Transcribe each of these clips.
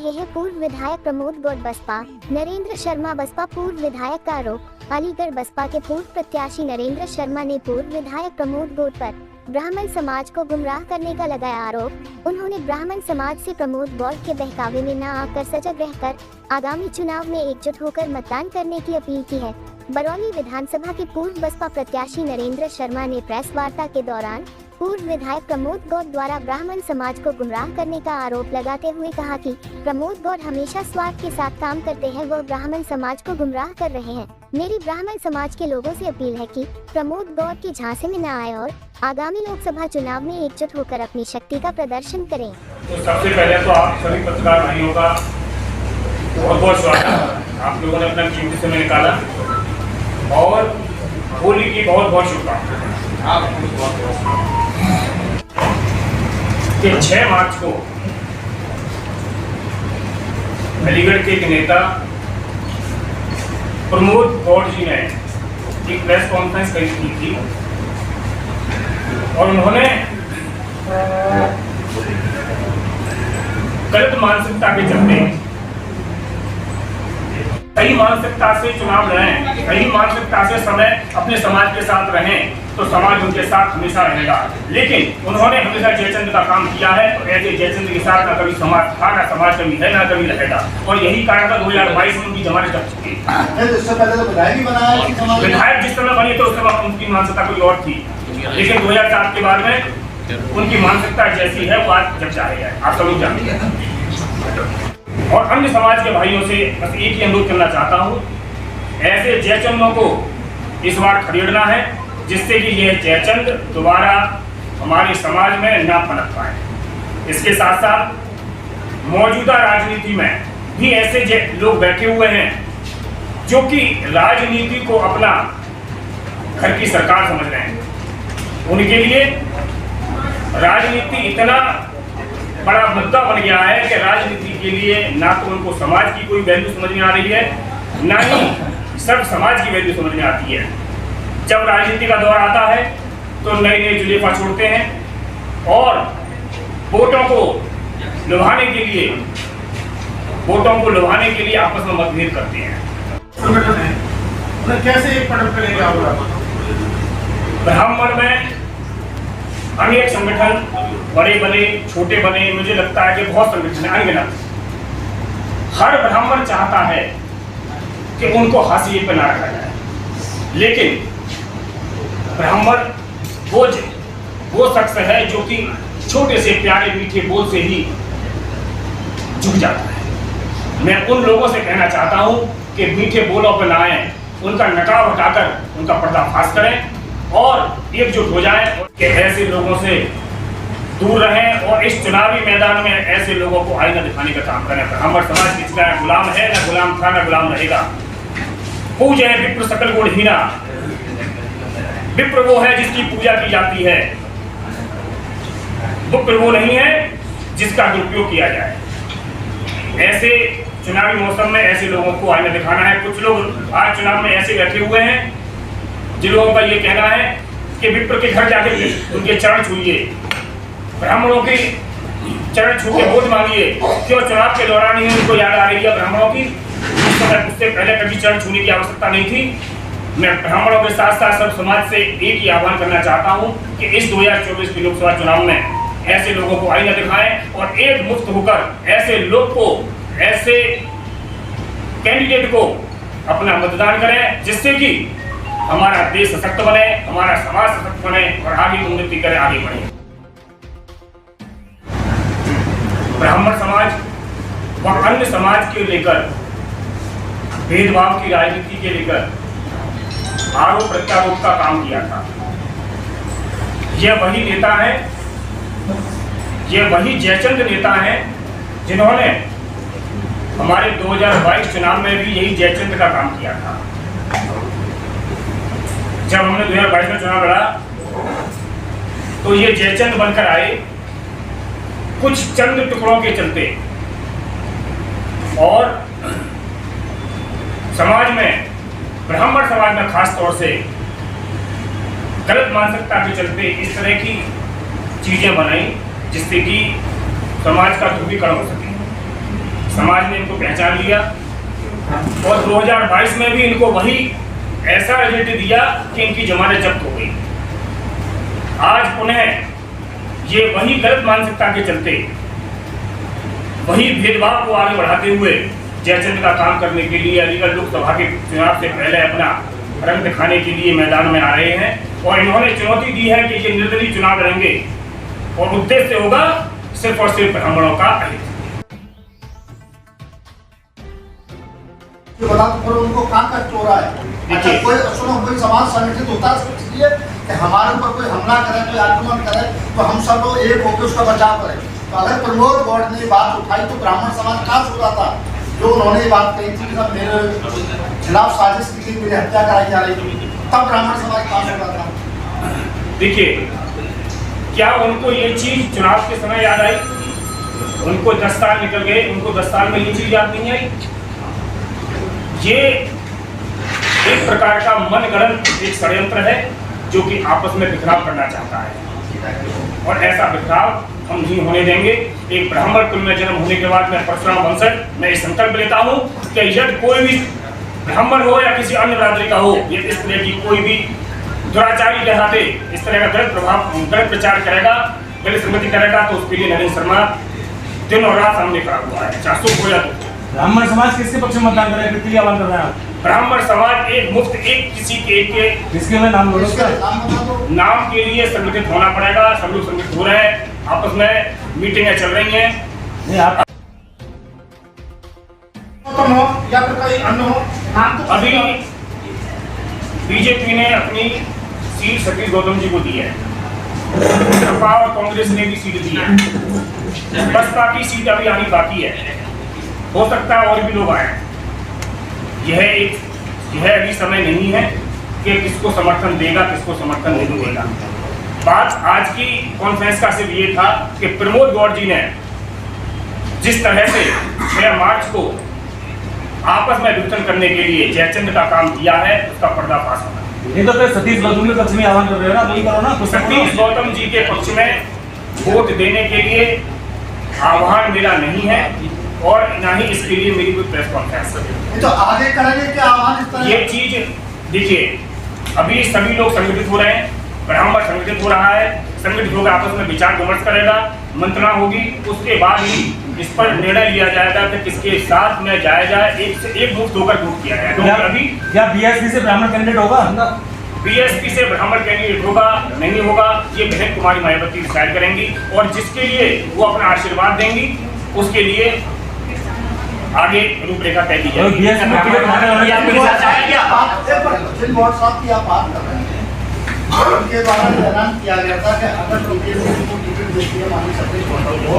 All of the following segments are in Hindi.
रहे हैं पूर्व विधायक प्रमोद गौड़ बसपा। नरेंद्र शर्मा बसपा पूर्व विधायक का आरोप। अलीगढ़ बसपा के पूर्व प्रत्याशी नरेंद्र शर्मा ने पूर्व विधायक प्रमोद गौड़ पर ब्राह्मण समाज को गुमराह करने का लगाया आरोप। उन्होंने ब्राह्मण समाज से प्रमोद गौड़ के बहकावे में न आकर सजग रहकर आगामी चुनाव में एकजुट होकर मतदान करने की अपील की है। बरौनी विधानसभा के पूर्व बसपा प्रत्याशी नरेंद्र शर्मा ने प्रेस वार्ता के दौरान पूर्व विधायक प्रमोद गौड़ द्वारा ब्राह्मण समाज को गुमराह करने का आरोप लगाते हुए कहा कि प्रमोद गौड़ हमेशा स्वार्थ के साथ काम करते हैं, वह ब्राह्मण समाज को गुमराह कर रहे हैं। मेरी ब्राह्मण समाज के लोगों से अपील है कि प्रमोद गौड़ के झांसे में न आए और आगामी लोकसभा चुनाव में एकजुट होकर अपनी शक्ति का प्रदर्शन करें। तो सबसे पहले तो आप सभी पत्रकार भाइयों का बहुत बहुत स्वागत। आप लोगों ने अपना कीमती समय निकाला और होली की बहुत बहुत शुभकामनाएं। 6 मार्च को अलीगढ़ के एक नेता प्रमोद गौड़ जी ने एक प्रेस कॉन्फ्रेंस की थी और उन्होंने गलत मानसिकता के चलते सही मानसिकता से चुनाव लड़ें, सही मानसिकता से समय अपने समाज के साथ रहें तो समाज उनके साथ हमेशा रहेगा। लेकिन उन्होंने हमेशा जयचंद का काम किया है तो ऐसे जयचंद के साथ ना कभी समाज था, ना समाज कभी है, ना कभी रहेगा। और यही कारण था 2022 में उनकी जमानत जब चुकी। विधायक जिस समय बनी तो उस समय उनकी मानसिकता कोई और थी, लेकिन 2007 के बाद में उनकी मानसिकता जैसी है वो आज जब चाहे है, आप सभी जानते हैं। और अन्य समाज के भाइयों से बस एक ही अनुरोध करना चाहता हूँ, ऐसे जयचंदों को इस बार खदेड़ना है जिससे कि यह जयचंद दोबारा हमारे समाज में ना पनप पाए। इसके साथ साथ मौजूदा राजनीति में भी ऐसे लोग बैठे हुए हैं जो कि राजनीति को अपना घर की सरकार समझ रहे हैं। उनके लिए राजनीति इतना बड़ा मुद्दा बन गया है कि राजनीति के लिए ना तो उनको समाज की कोई वैल्यू समझ में आ रही है, ना ही सब समाज की वैल्यू समझ में आती है। जब राजनीति का दौर आता है तो नए नए जुलेफा छोड़ते हैं और वोटों को लुभाने के लिए आपस में मतभेद करते हैं। कैसे एक पटक करेगा? ब्राह्मण में अनेक संगठन, बड़े बने छोटे बने, मुझे लगता है कि बहुत संगठन है अनगिनत। हर ब्राह्मण चाहता है कि उनको हाशिए पे ना रखा जाए, लेकिन ब्राह्मण वो शख्स है जो कि छोटे से प्यारे मीठे बोल से ही झुक जाता है। मैं उन लोगों से कहना चाहता हूं कि मीठे बोलों पर ना आए, उनका नकाब हटाकर उनका पर्दाफाश करें और एकजुट हो जाएं कि ऐसे लोगों से दूर रहें और इस चुनावी मैदान में ऐसे लोगों को आईना दिखाने का काम करें। ब्राह्मण समाज किसी का गुलाम है, ना गुलाम था, ना गुलाम रहेगा। पूजे विप्र सकल गुण हीना, विप्र वो है जिसकी पूजा की जाती है, विप्र वो नहीं है जिसका दुरुपयोग किया जाए। ऐसे चुनावी मौसम में ऐसे लोगों को आईना दिखाना है। कुछ लोग आज चुनाव में ऐसे बैठे हुए हैं जिन लोगों का ये कहना है कि विप्र के घर जाके उनके चरण छूइए, ब्राह्मणों के चरण छू के वोट मांगिए। क्यों चुनाव के दौरान ही उनको याद आ रही है ब्राह्मणों की? उससे पहले कभी चरण छूने की आवश्यकता नहीं थी। मैं ब्राह्मणों के साथ साथ सब समाज से एक ही आह्वान करना चाहता हूँ कि इस 2024 की लोकसभा चुनाव में ऐसे लोगों को आईना दिखाएं और एक मुक्त होकर ऐसे लोग को, ऐसे कैंडिडेट को अपना मतदान करें जिससे कि हमारा देश सशक्त बने, हमारा समाज सशक्त बने और आगे उन्नति करे, आगे बढ़े। ब्राह्मण समाज व अन्य समाज के लेकर भेदभाव की राजनीति के लेकर आरोप प्रत्यारोप का काम किया था। यह वही नेता है, यह वही जयचंद नेता है जिन्होंने हमारे 2022 चुनाव में भी यही जयचंद का काम किया था। जब हमने 2022 में चुनाव लड़ा तो ये जयचंद बनकर आए कुछ चंद टुकड़ों के चलते और समाज में, ब्राह्मण समाज में खास तौर से गलत मानसिकता के चलते इस तरह की चीजें बनाई जिससे कि समाज का ध्रुवीकरण हो सके। समाज ने इनको पहचान लिया और 2022 में भी इनको वही ऐसा रिजल्ट दिया कि इनकी जमानत जब्त हो गई। आज पुनः ये वही गलत मानसिकता के चलते, वही भेदभाव को आगे बढ़ाते हुए जयचंद का काम करने के लिए अलीगढ़ लोकसभा के चुनाव से पहले अपना रंग दिखाने के लिए मैदान में आ रहे हैं और इन्होंने चुनौती दी है कि ये निर्दलीय चुनाव लड़ेंगे और उद्देश्य होगा सिर्फ और सिर्फ ब्राह्मणों का अहित। बता तो उनको कहाँ का चोरा है। अच्छा, कोई समाज संगठित होता है इसलिए कि हमारे ऊपर कोई हमला करे, कोई आक्रमण करे तो हम सब लोग एक होकर उसका बचाव करें। तो अगर प्रमोद गौड़ ने बात उठाई तो ब्राह्मण समाज कहाँ से होता था? जो उन्होंने ये बात कही थी कि सब मेरे खिलाफ साजिश की गई, मेरी हत्या कराई जा रही थी, तब ब्राह्मण समाज कहाँ से होता था? देखिए, क्या उनको ये चीज चुनाव के समय याद आई? उनको 10 साल निकल गए, उनको 10 साल में ये चीज याद नहीं आई? ये एक प्रकार का मनगढ़ंत एक षड्यंत्र है जो कि आपस में बिखराव करना चाहता है और ऐसा बिखराव हम नहीं होने देंगे। एक ब्राह्मण कुल में जन्म होने के बाद मैं परशुराम वंशज, मैं इस संकल्प लेता हूँ कि यदि कोई भी ब्राह्मण हो या किसी अन्य बिरादरी का हो, ये इस तरह की कोई भी दुराचारी के हाथे इस तरह का गलत प्रचार करेगा, गलत संगति करेगा तो उसके लिए नरेंद्र शर्मा दिन और रात सामने खड़ा हुआ है, चाहे सुख हो या दुख। ब्राह्मण समाज किसके पक्ष में मतदान करेगा, कितनी आह्वान कर रहे हैं आप? ब्राह्मण समाज एक मुफ्त एक किसी के एक के किसके लिए नाम नाम के लिए संगठित होना पड़ेगा। सब लोग संगठित हो रहे हैं, आपस में मीटिंगें चल रही हैं। नहीं, आप या फिर कोई अन्य हो, अभी बीजेपी ने अपनी सीट सतीश गौतम जी को दी है, सपा और कांग्रेस ने भी सीट दी है, बसपा की सीट अभी आनी बाकी है, हो सकता है और भी लोग आए। यह अभी समय नहीं है कि किसको समर्थन देगा, किसको समर्थन नहीं देगा। बात आज की कॉन्फ्रेंस का सिर्फ ये था कि प्रमोद गौड़ जी ने जिस तरह से 6 मार्च को आपस में विघटन करने के लिए जयचंद का काम किया है, उसका पर्दाफाश होगा। ये तो फिर सतीश गौतम के पक्ष में आह्वान कर रहे हो ना, वही करो ना। सतीश गौतम जी के पक्ष में वोट देने के लिए आह्वान मेरा नहीं है और ना ही इसके लिए मेरी कोई प्रेस कॉन्फ्रेंस है। तो आगे करेंगे क्या आह्वान इस तरह? ये चीज देखिए, अभी सभी लोग संगठित हो रहे हैं, ब्राह्मण संगठित हो रहा है, संगठित होकर आपस में विचार विमर्श करेगा, मंत्रणा होगी, उसके बाद ही इस पर निर्णय लिया जाएगा कि किसके साथ में जाया जाए, एक से एक मुक्त होकर वोट किया जाए। तो अभी क्या बीएसपी से ब्राह्मण कैंडिडेट होगा? बीएसपी से ब्राह्मण कैंडिडेट होगा नहीं होगा ये बहन कुमारी मायावती डिसाइड करेंगी और जिसके लिए वो अपना आशीर्वाद देंगी उसके लिए आगे रूपरेखा तय की जाएगी। उनके द्वारा ऐलान किया गया था कि अगर टिकट देती है माननीय सतीश गौतम को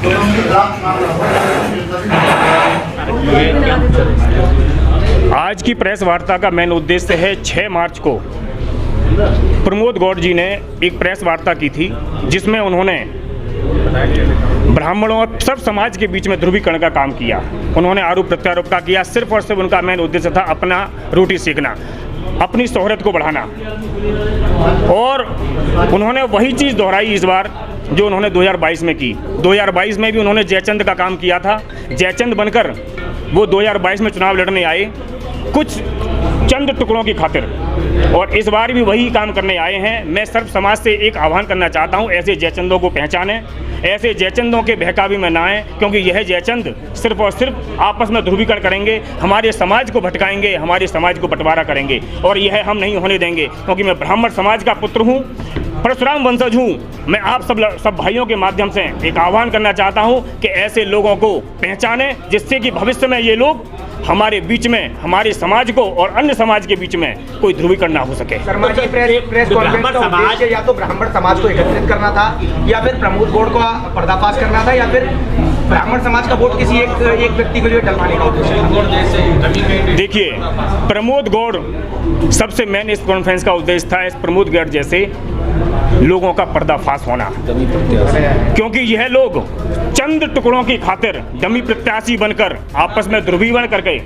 तो उनके खिलाफ चुनाव। आज की प्रेस वार्ता का मेन उद्देश्य है 6 मार्च को प्रमोद गौड़ जी ने एक प्रेस वार्ता की थी जिसमें उन्होंने ब्राह्मणों और सब समाज के बीच में ध्रुवीकरण का काम किया। उन्होंने आरोप प्रत्यारोप का किया, सिर्फ और सिर्फ उनका मेन उद्देश्य था अपना रोटी सेकना, अपनी शोहरत को बढ़ाना और उन्होंने वही चीज़ दोहराई इस बार जो उन्होंने 2022 में की। 2022 में भी उन्होंने जयचंद का काम किया था, जयचंद बनकर वो 2022 में चुनाव लड़ने आए कुछ चंद टुकड़ों की खातिर और इस बार भी वही काम करने आए हैं। मैं सर्व समाज से एक आह्वान करना चाहता हूं, ऐसे जयचंदों को पहचानें, ऐसे जयचंदों के बहकावे में ना आएं, क्योंकि यह जयचंद सिर्फ और सिर्फ आपस में ध्रुवीकरण करेंगे, हमारे समाज को भटकाएंगे, हमारे समाज को बंटवारा करेंगे और यह हम नहीं होने देंगे। क्योंकि मैं ब्राह्मण समाज का पुत्र हूँ, परशुराम वंशज हूँ। मैं आप सब भाइयों के माध्यम से एक आह्वान करना चाहता हूँ कि ऐसे लोगों को पहचानें जिससे कि भविष्य में ये लोग हमारे बीच में, हमारे समाज को और अन्य समाज के बीच में कोई ध्रुवीकरण ना हो सके। शर्मा जी, प्रेस कॉन्फ्रेंस का उद्देश्य या तो ब्राह्मण समाज को एकत्रित करना था या फिर प्रमोद गौड़ का पर्दाफाश करना था या फिर ब्राह्मण समाज का वोट किसी एक व्यक्ति को जो डलवाने का उद्देश्य। देखिए, प्रमोद गौड़ सबसे मेन इस कॉन्फ्रेंस का उद्देश्य था इस प्रमोद गौड़ जैसे लोगों का पर्दाफाश होना, क्योंकि यह लोग चंद टुकड़ों की खातिर डमी प्रत्याशी बनकर आपस में ध्रुवीकरण करके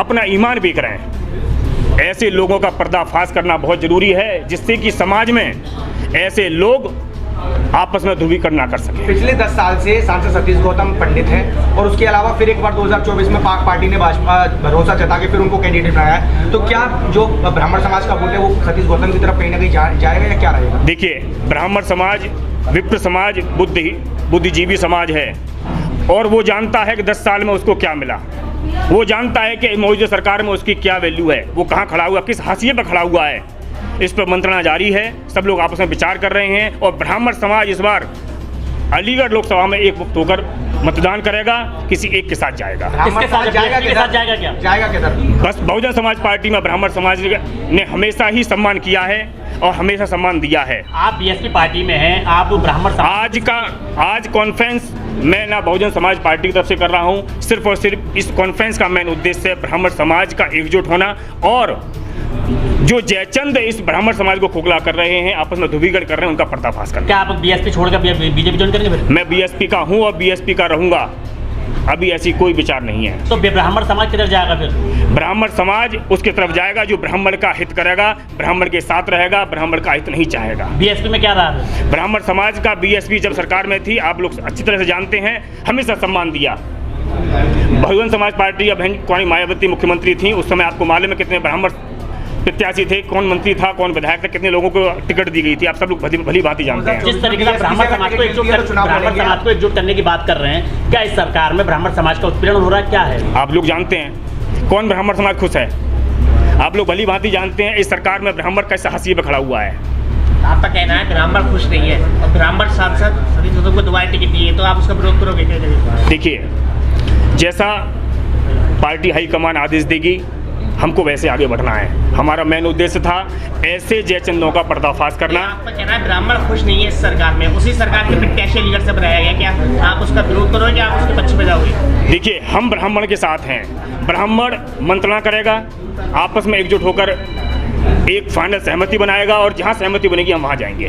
अपना ईमान बेच रहे हैं। ऐसे लोगों का पर्दाफाश करना बहुत जरूरी है जिससे कि समाज में ऐसे लोग आपस में ध्रुवीकरण ना कर सके। पिछले 10 साल से सांसद सतीश गौतम पंडित हैं और उसके अलावा फिर एक बार 2024 में पार्टी ने भाजपा भरोसा जता के फिर उनको कैंडिडेट बनाया है, तो क्या जो ब्राह्मण समाज का वोट है वो सतीश गौतम की तरफ कहीं ना कहीं जाएगा या क्या रहेगा? देखिए, ब्राह्मण समाज, विप्र समाज, बुद्धिजीवी समाज है और वो जानता है कि 10 साल में उसको क्या मिला। वो जानता है कि मौजूदा सरकार में उसकी क्या वैल्यू है, वो कहाँ खड़ा हुआ, किस हाशिए पर खड़ा हुआ है। इस पर मंत्रणा जारी है, सब लोग आपस में विचार कर रहे हैं और ब्राह्मण समाज इस बार अलीगढ़ लोकसभा में एकमुक्त होकर मतदान करेगा, किसी एक के साथ जाएगा। किसके साथ जाएगा किधर? बस बहुजन समाज पार्टी में ब्राह्मण समाज ने हमेशा ही सम्मान किया है और हमेशा सम्मान दिया है। आप बीएसपी पार्टी में हैं, आप ब्राह्मण आज कॉन्फ्रेंस मैं ना बहुजन समाज पार्टी की तरफ से कर रहा हूँ, सिर्फ और सिर्फ इस कॉन्फ्रेंस का मेन उद्देश्य है ब्राह्मण समाज का एकजुट होना और जो जयचंद इस ब्राह्मण समाज को खोखला कर रहे हैं, आपस में ध्रुवीकरण कर रहे हैं, उनका पर्दाफाश करना। क्या आप बीएसपी छोड़कर बीजेपी ज्वाइन करेंगे फिर? मैं बीएसपी का हूँ और बीएसपी का रहूंगा, अभी ऐसी कोई विचार नहीं है। तो ब्राह्मण समाज किधर जाएगा फिर? ब्राह्मण समाज उसकी तरफ जाएगा जो ब्राह्मण का हित करेगा, ब्राह्मण के साथ रहेगा, ब्राह्मण का हित नहीं चाहेगा। बीएसपी में क्या रहा है? ब्राह्मण समाज का बीएसपी जब सरकार में थी, आप लोग अच्छी तरह से जानते हैं, हमेशा सम्मान दिया। बहुजन समाज पार्टी या बहन कुमारी मायावती मुख्यमंत्री थी, उस समय आपको मालूम है कितने ब्राह्मण प्रत्याशी थे, कौन मंत्री था, कौन विधायक था, कितने लोगों को टिकट दी गई थी, आप सब लोग भली भांति जानते हैं। जिस तरीके से ब्राह्मण समाज को एकजुट करने की बात कर रहे हैं, क्या इस सरकार में ब्राह्मण समाज का उत्पीड़न हो रहा है, क्या है? आप लोग जानते हैं कौन ब्राह्मण समाज खुश है, आप लोग भली भांति जानते हैं इस सरकार में ब्राह्मण कैसे हाशिए पे खड़ा हुआ है। आपका कहना है ब्राह्मण खुश नहीं है और ब्राह्मण सांसद सतीश गौतम को दोबारा टिकट दी है, तो आप उसका विरोध करोगे? देखिए, जैसा पार्टी हाईकमान आदेश देगी हमको वैसे आगे बढ़ना है। हमारा मेन उद्देश्य था ऐसे जयचंदों का पर्दाफाश करना। आपका कहना है ब्राह्मण खुश नहीं है इस सरकार में, उसी सरकार के प्रत्याशी अलीगढ़ से बनाया गया, क्या आप उसका विरोध करोगे, आप उसके पक्ष में जाओगे? देखिए, हम ब्राह्मण के साथ हैं, ब्राह्मण मंत्रणा करेगा, आपस में एकजुट होकर एक फाइनल सहमति बनाएगा और जहां सहमति बनेगी हम वहां जाएंगे।